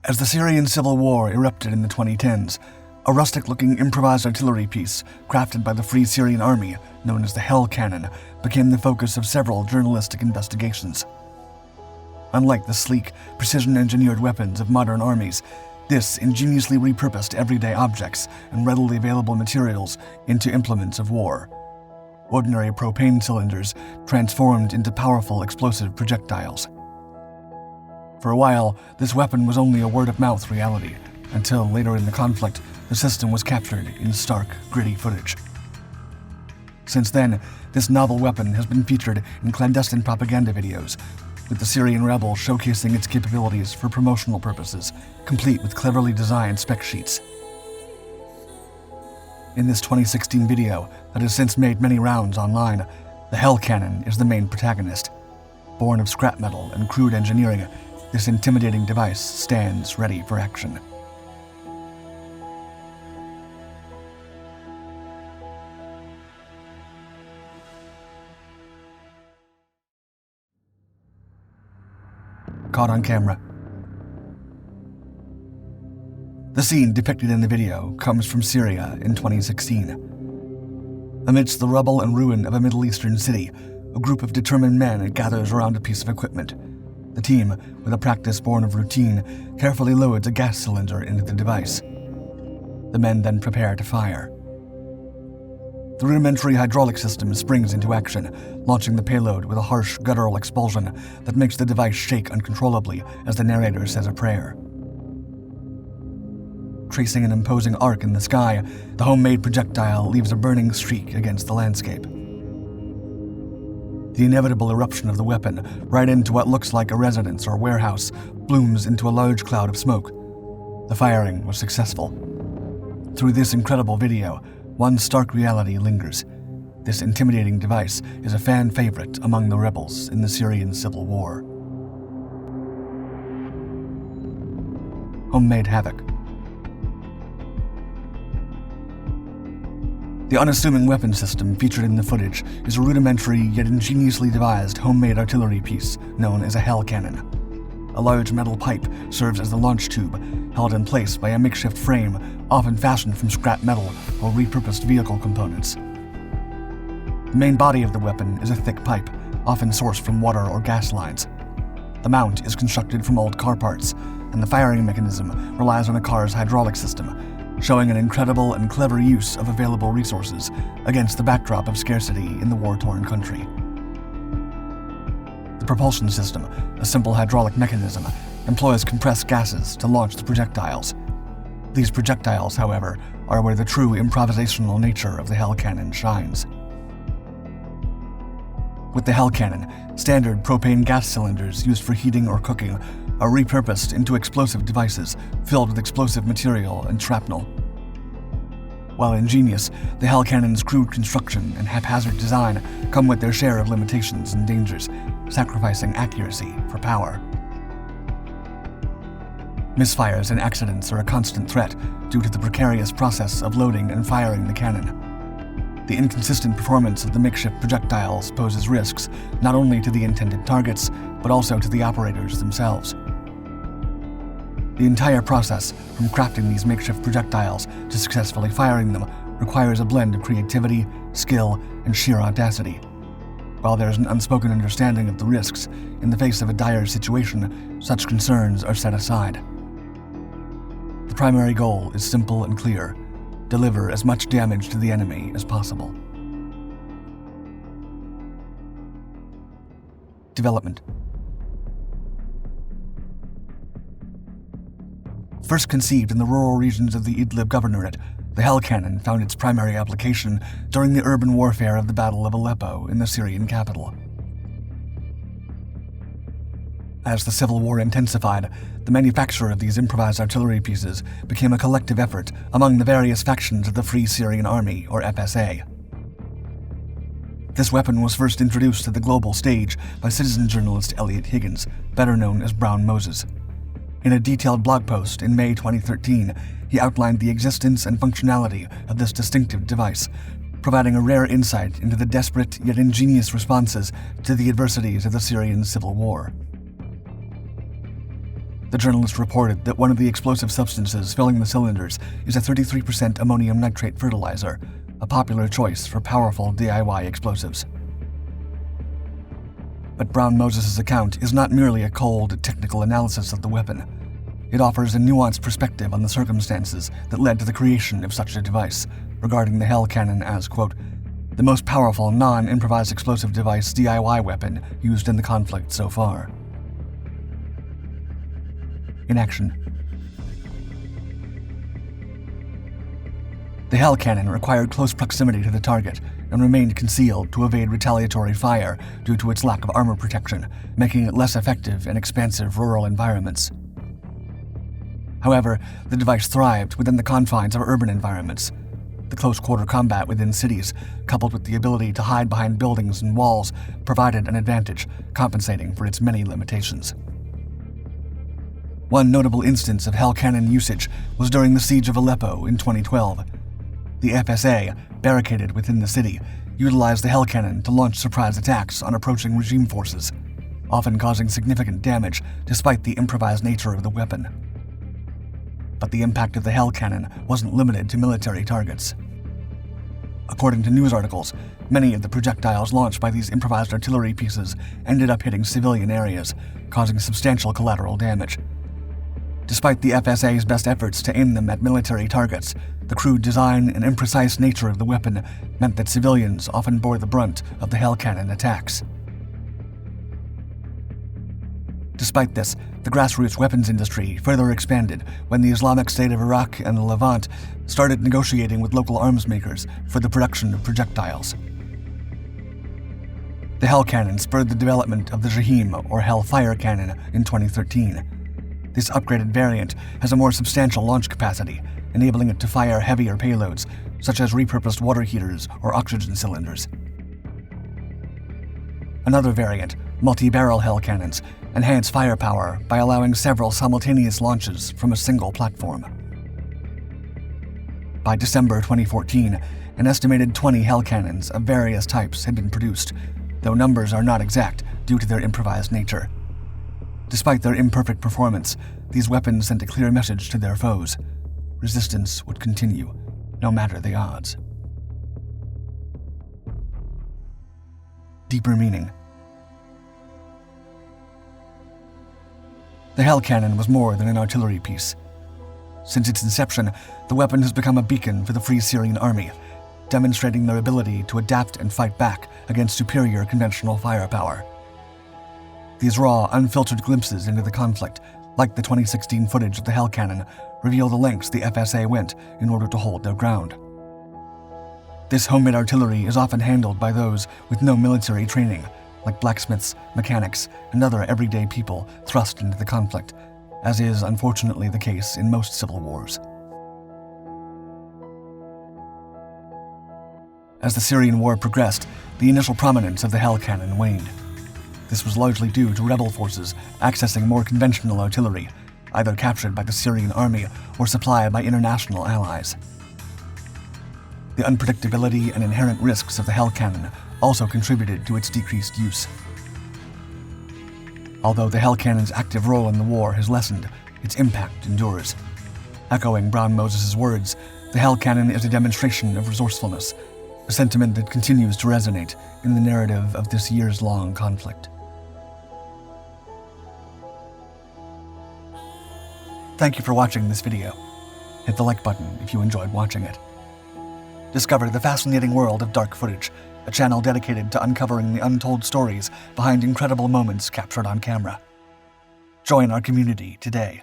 As the Syrian Civil War erupted in the 2010s, a rustic-looking improvised artillery piece crafted by the Free Syrian Army, known as the Hell Cannon, became the focus of several journalistic investigations. Unlike the sleek, precision-engineered weapons of modern armies, this ingeniously repurposed everyday objects and readily available materials into implements of war. Ordinary propane cylinders transformed into powerful explosive projectiles. For a while, this weapon was only a word-of-mouth reality, until later in the conflict, the system was captured in stark, gritty footage. Since then, this novel weapon has been featured in clandestine propaganda videos, with the Syrian rebel showcasing its capabilities for promotional purposes, complete with cleverly designed spec sheets. In this 2016 video that has since made many rounds online, the Hell Cannon is the main protagonist. Born of scrap metal and crude engineering, this intimidating device stands ready for action. Caught on camera. The scene depicted in the video comes from Syria in 2016. Amidst the rubble and ruin of a Middle Eastern city, a group of determined men gathers around a piece of equipment. The team, with a practice born of routine, carefully loads a gas cylinder into the device. The men then prepare to fire. The rudimentary hydraulic system springs into action, launching the payload with a harsh guttural expulsion that makes the device shake uncontrollably as the narrator says a prayer. Tracing an imposing arc in the sky, the homemade projectile leaves a burning streak against the landscape. The inevitable eruption of the weapon, right into what looks like a residence or warehouse, blooms into a large cloud of smoke. The firing was successful. Through this incredible video, one stark reality lingers. This intimidating device is a fan favorite among the rebels in the Syrian Civil War. Homemade HAVOC. The unassuming weapon system featured in the footage is a rudimentary yet ingeniously devised homemade artillery piece known as a Hell Cannon. A large metal pipe serves as the launch tube, held in place by a makeshift frame often fashioned from scrap metal or repurposed vehicle components. The main body of the weapon is a thick pipe, often sourced from water or gas lines. The mount is constructed from old car parts, and the firing mechanism relies on a car's hydraulic system, showing an incredible and clever use of available resources against the backdrop of scarcity in the war-torn country. The propulsion system, a simple hydraulic mechanism, employs compressed gases to launch the projectiles. These projectiles, however, are where the true improvisational nature of the Hell Cannon shines. With the Hell Cannon, standard propane gas cylinders used for heating or cooking are repurposed into explosive devices filled with explosive material and shrapnel. While ingenious, the Hell Cannon's crude construction and haphazard design come with their share of limitations and dangers, sacrificing accuracy for power. Misfires and accidents are a constant threat due to the precarious process of loading and firing the cannon. The inconsistent performance of the makeshift projectiles poses risks not only to the intended targets, but also to the operators themselves. The entire process, from crafting these makeshift projectiles to successfully firing them, requires a blend of creativity, skill, and sheer audacity. While there is an unspoken understanding of the risks, in the face of a dire situation, such concerns are set aside. The primary goal is simple and clear: deliver as much damage to the enemy as possible. Development. First conceived in the rural regions of the Idlib Governorate, the Hell Cannon found its primary application during the urban warfare of the Battle of Aleppo in the Syrian capital. As the civil war intensified, the manufacture of these improvised artillery pieces became a collective effort among the various factions of the Free Syrian Army, or FSA. This weapon was first introduced to the global stage by citizen journalist Elliot Higgins, better known as Brown Moses. In a detailed blog post in May 2013, he outlined the existence and functionality of this distinctive device, providing a rare insight into the desperate yet ingenious responses to the adversities of the Syrian Civil War. The journalist reported that one of the explosive substances filling the cylinders is a 33% ammonium nitrate fertilizer, a popular choice for powerful DIY explosives. But Brown Moses' account is not merely a cold, technical analysis of the weapon. It offers a nuanced perspective on the circumstances that led to the creation of such a device, regarding the Hell Cannon as, quote, the most powerful non-improvised explosive device DIY weapon used in the conflict so far. In action. The Hell Cannon required close proximity to the target and remained concealed to evade retaliatory fire due to its lack of armor protection, making it less effective in expansive rural environments. However, the device thrived within the confines of urban environments. The close-quarter combat within cities, coupled with the ability to hide behind buildings and walls, provided an advantage, compensating for its many limitations. One notable instance of Hell Cannon usage was during the siege of Aleppo in 2012. The FSA, barricaded within the city, utilized the Hell Cannon to launch surprise attacks on approaching regime forces, often causing significant damage despite the improvised nature of the weapon. But the impact of the Hell Cannon wasn't limited to military targets. According to news articles, many of the projectiles launched by these improvised artillery pieces ended up hitting civilian areas, causing substantial collateral damage. Despite the FSA's best efforts to aim them at military targets, the crude design and imprecise nature of the weapon meant that civilians often bore the brunt of the Hell Cannon attacks. Despite this, the grassroots weapons industry further expanded when the Islamic State of Iraq and the Levant started negotiating with local arms makers for the production of projectiles. The Hell Cannon spurred the development of the Jahim, or Hellfire Cannon, in 2013. This upgraded variant has a more substantial launch capacity, enabling it to fire heavier payloads, such as repurposed water heaters or oxygen cylinders. Another variant, multi-barrel Hell Cannons, enhance firepower by allowing several simultaneous launches from a single platform. By December 2014, an estimated 20 Hell Cannons of various types had been produced, though numbers are not exact due to their improvised nature. Despite their imperfect performance, these weapons sent a clear message to their foes. Resistance would continue, no matter the odds. Deeper meaning. The Hell Cannon was more than an artillery piece. Since its inception, the weapon has become a beacon for the Free Syrian Army, demonstrating their ability to adapt and fight back against superior conventional firepower. These raw, unfiltered glimpses into the conflict, like the 2016 footage of the Hell Cannon, reveal the lengths the FSA went in order to hold their ground. This homemade artillery is often handled by those with no military training, like blacksmiths, mechanics, and other everyday people thrust into the conflict, as is unfortunately the case in most civil wars. As the Syrian War progressed, the initial prominence of the Hell Cannon waned. This was largely due to rebel forces accessing more conventional artillery, either captured by the Syrian Army or supplied by international allies. The unpredictability and inherent risks of the Hell Cannon also contributed to its decreased use. Although the Hell Cannon's active role in the war has lessened, its impact endures. Echoing Brown Moses' words, the Hell Cannon is a demonstration of resourcefulness, a sentiment that continues to resonate in the narrative of this years-long conflict. Thank you for watching this video. Hit the like button if you enjoyed watching it. Discover the fascinating world of dark footage, a channel dedicated to uncovering the untold stories behind incredible moments captured on camera. Join our community today.